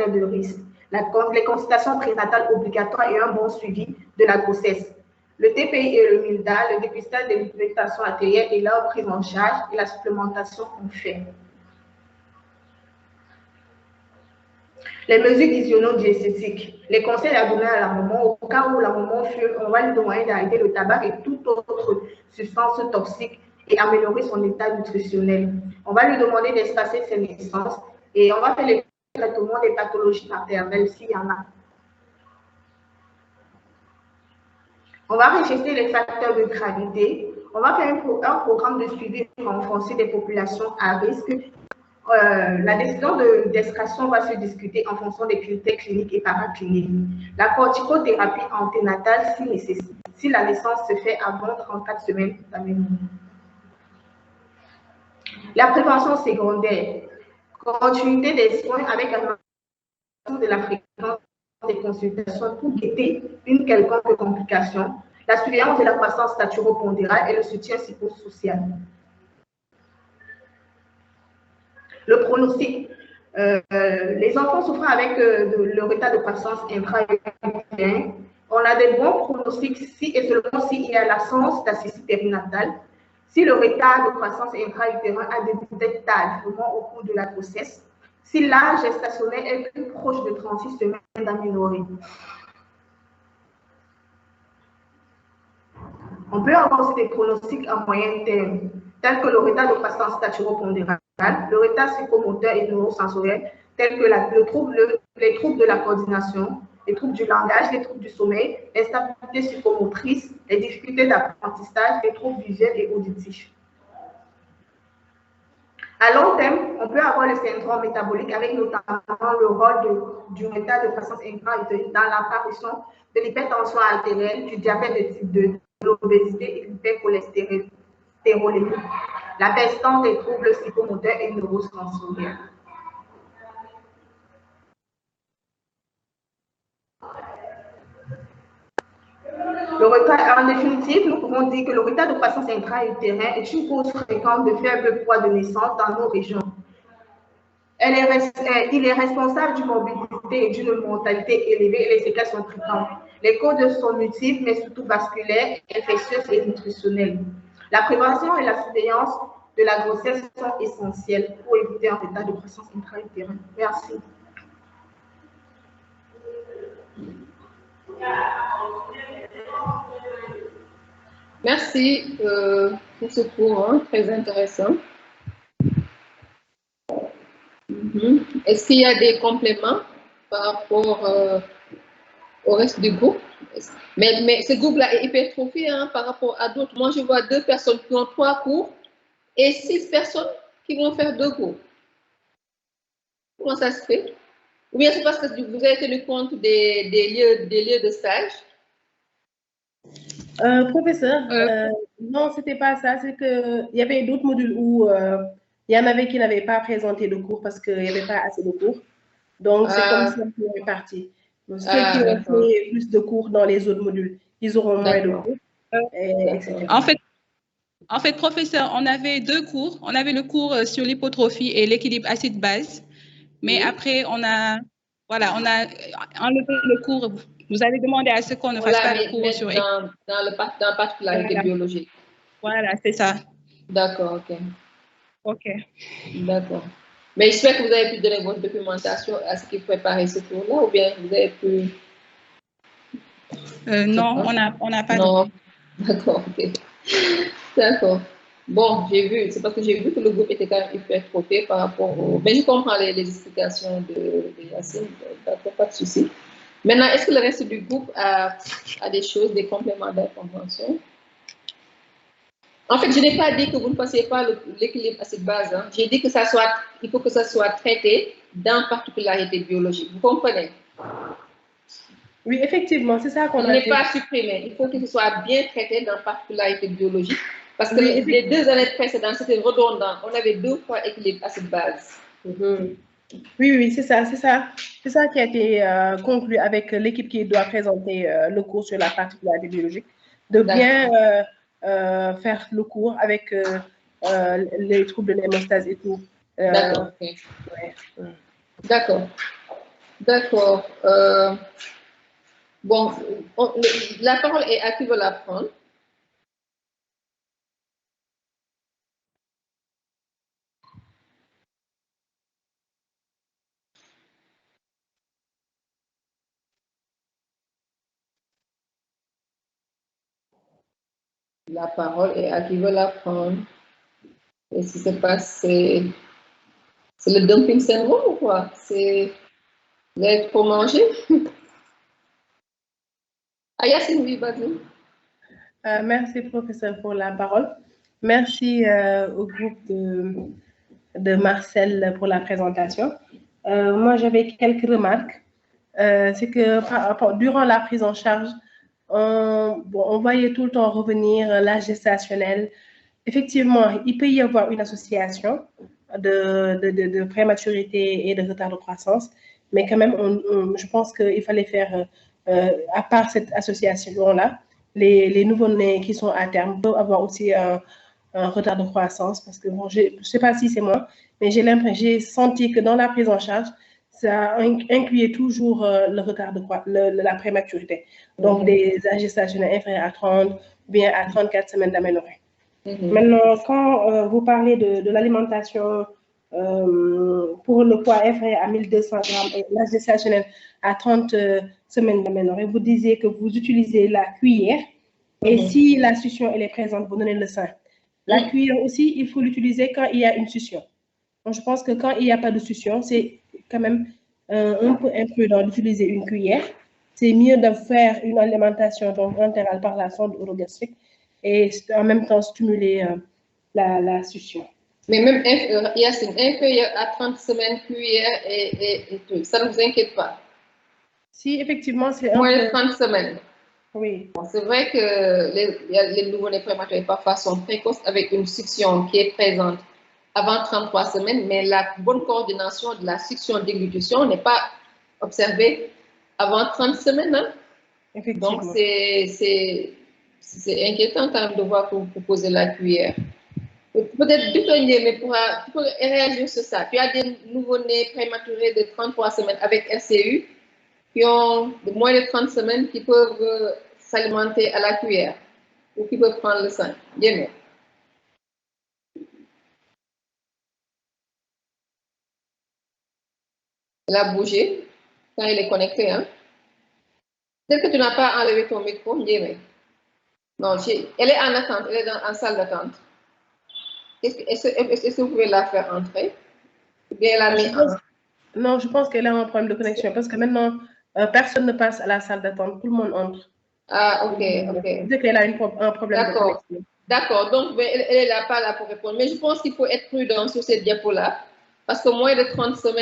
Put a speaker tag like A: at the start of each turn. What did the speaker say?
A: facteurs de risque, les consultations prénatales obligatoires et un bon suivi de la grossesse. Le TPI et le MILDA, le dépistage des mutations artérielles et leur prise en charge et la supplémentation en fait. Les mesures d'hygiéno-diététique, les conseils à donner à la maman au cas où la maman fume, on va lui demander d'arrêter le tabac et toute autre substance toxique et améliorer son état nutritionnel. On va lui demander d'espacer ses naissances et on va faire le traitement des pathologies maternelles s'il y en a. On va rechercher les facteurs de gravité. On va faire un programme de suivi renforcé des populations à risque. La décision d'extraction va se discuter en fonction des critères cliniques et paracliniques. La corticothérapie anténatale si nécessaire, si la naissance se fait avant 34 semaines d'aménorrhée. La prévention secondaire, continuité des soins avec augmentation de la fréquence des consultations pour éviter une quelconque complication, la surveillance de la croissance staturo-pondérale et le soutien psychosocial. Le pronostic. Les enfants souffrant avec le retard de croissance intra-utérine, on a des bons pronostics si et seulement s'il y a l'absence d'asphyxie périnatale, si le retard de croissance intra-utérin a détectable vraiment au cours de la grossesse, si l'âge gestationnel est plus proche de 36 semaines d'aménorrhée. On peut avoir aussi des pronostics à moyen terme, tels que le retard de croissance staturo-pondérale, le retard psychomoteur et neurosensoriel, tels que les troubles de la coordination, les troubles du langage, les troubles du sommeil, l'instabilité psychomotrice, les difficultés d'apprentissage, les troubles visuels et auditifs. À long terme, on peut avoir le syndrome métabolique avec notamment le rôle du retard de croissance intra-utérine dans l'apparition de l'hypertension artérielle, du diabète de type 2, de l'obésité et de l'hypercholestérolémie, la persistance des troubles psychomoteurs et neurosensoriels. Le retard, en définitive, nous pouvons dire que le retard de croissance intra-utérin est une cause fréquente de faible poids de naissance dans nos régions. Il est responsable d'une morbidité et d'une mortalité élevée et les séquelles sont fréquentes. Les causes sont multiples, mais surtout vasculaires, infectieuses et nutritionnelles. La prévention et la surveillance de la grossesse sont essentielles pour éviter un retard de croissance intra-utérin. Merci.
B: Merci pour ce cours, hein, très intéressant. Est-ce qu'il y a des compléments par rapport au reste du groupe? Mais ce groupe-là est hypertrophié hein, par rapport à d'autres. Moi, je vois 2 personnes qui ont 3 cours et 6 personnes qui vont faire 2 cours. Comment ça se fait? Ou bien c'est parce que vous avez tenu compte des lieux de stage?
C: Professeur, non, c'était pas ça. C'est qu'il y avait d'autres modules où il y en avait qui n'avaient pas présenté de cours parce qu'il n'y avait pas assez de cours. Donc, c'est comme ça qu'on est parti. Donc, ceux qui ont fait plus de cours dans les autres modules, ils auront moins de cours, etc.
D: En fait, professeur, on avait 2 cours. On avait le cours sur l'hypotrophie et l'équilibre acide-base. Mais après, on a enlevé le cours. Vous avez demandé à ce qu'on ne fasse pas le cours sur...
B: Dans particularité biologique.
D: Voilà, c'est ça.
B: D'accord, ok.
D: Ok.
B: D'accord. Mais j'espère que vous avez pu donner votre documentation à ce qui préparait ce cours-là, ou bien vous avez pu...
D: Non, on n'a pas...
B: Non, d'accord, ok. D'accord. Bon, j'ai vu, c'est parce que j'ai vu que le groupe était quand même hypertrophié par rapport au... Mais je comprends les explications de Yacine, d'accord, pas de souci. Maintenant, est-ce que le reste du groupe a des choses, des compléments d'information? En fait, je n'ai pas dit que vous ne passiez pas l'équilibre acide-base. Hein. J'ai dit que il faut que ça soit traité dans particularité biologique. Vous comprenez?
C: Oui, effectivement, c'est ça qu'on a dit.
B: Il n'est pas supprimé. Il faut que ce soit bien traité dans particularité biologique. Parce que les 2 années précédentes, c'était redondant. On avait 2 fois équilibre acide-base.
C: Oui, c'est ça. C'est ça qui a été conclu avec l'équipe qui doit présenter le cours sur la particularité biologique. De bien faire le cours avec les troubles de l'hémostase et tout.
B: D'accord.
C: Ouais.
B: D'accord. D'accord. Bon, la parole est à qui veut la prendre? La parole est à qui veut la prendre. Et si c'est pas, c'est le dumping syndrome ou quoi? C'est l'être pour manger? Ah, Yacine, oui, vas-y.
C: Merci, professeur, pour la parole. Merci au groupe de Marcel pour la présentation. Moi, j'avais quelques remarques. C'est que durant la prise en charge, on voyait tout le temps revenir l'âge gestationnel. Effectivement, il peut y avoir une association de prématurité et de retard de croissance, mais quand même, je pense qu'il fallait faire, à part cette association-là, les nouveau-nés qui sont à terme peuvent avoir aussi un retard de croissance, parce que bon, je ne sais pas si c'est moi, mais j'ai senti que dans la prise en charge, ça incluait toujours le retard de la prématurité. Donc, des âges gestationnels inférieurs à 30, bien à 34 semaines d'aménorrhée. Maintenant, quand vous parlez de l'alimentation pour le poids inférieur à 1200 grammes et l'âge gestationnel à 30 semaines d'aménorrhée, vous disiez que vous utilisez la cuillère et si la succion elle est présente, vous donnez le sein. La cuillère aussi, il faut l'utiliser quand il y a une succion. Donc, je pense que quand il n'y a pas de succion, c'est quand même un peu imprudent d'utiliser une cuillère. C'est mieux de faire une alimentation donc entérale par la sonde orogastrique et en même temps stimuler la succion.
B: Mais même Yacine, inférieur à 30 semaines cuillère et tout, ça ne vous inquiète pas?
C: Si effectivement c'est
B: moins de 30 semaines.
C: Oui.
B: Bon, c'est vrai que les nouveau-nés prématurés parfois sont précoces avec une succion qui est présente avant 33 semaines, mais la bonne coordination de la succion déglutition n'est pas observée avant 30 semaines. Hein? Donc, c'est inquiétant quand même de voir que vous posez la cuillère. Peut-être Bitonier, mais tu peux réagir sur ça. Tu as des nouveau-nés prématurés de 33 semaines avec RCU qui ont moins de 30 semaines qui peuvent s'alimenter à la cuillère ou qui peuvent prendre le sein. Bien. Elle a bougé quand il est connecté. Hein? Peut-être que tu n'as pas enlevé ton micro. Bien. Non, elle est en attente, elle est en salle d'attente. Est-ce que vous pouvez la faire entrer? Ou bien elle a mis
C: Non, je pense qu'elle a un problème de connexion parce que maintenant, personne ne passe à la salle d'attente, tout le monde entre.
B: Ah, ok.
C: Dès qu'elle a un problème de connexion.
B: D'accord, donc elle n'est pas là pour répondre. Mais je pense qu'il faut être prudent sur cette diapo-là parce que moins de 30 semaines,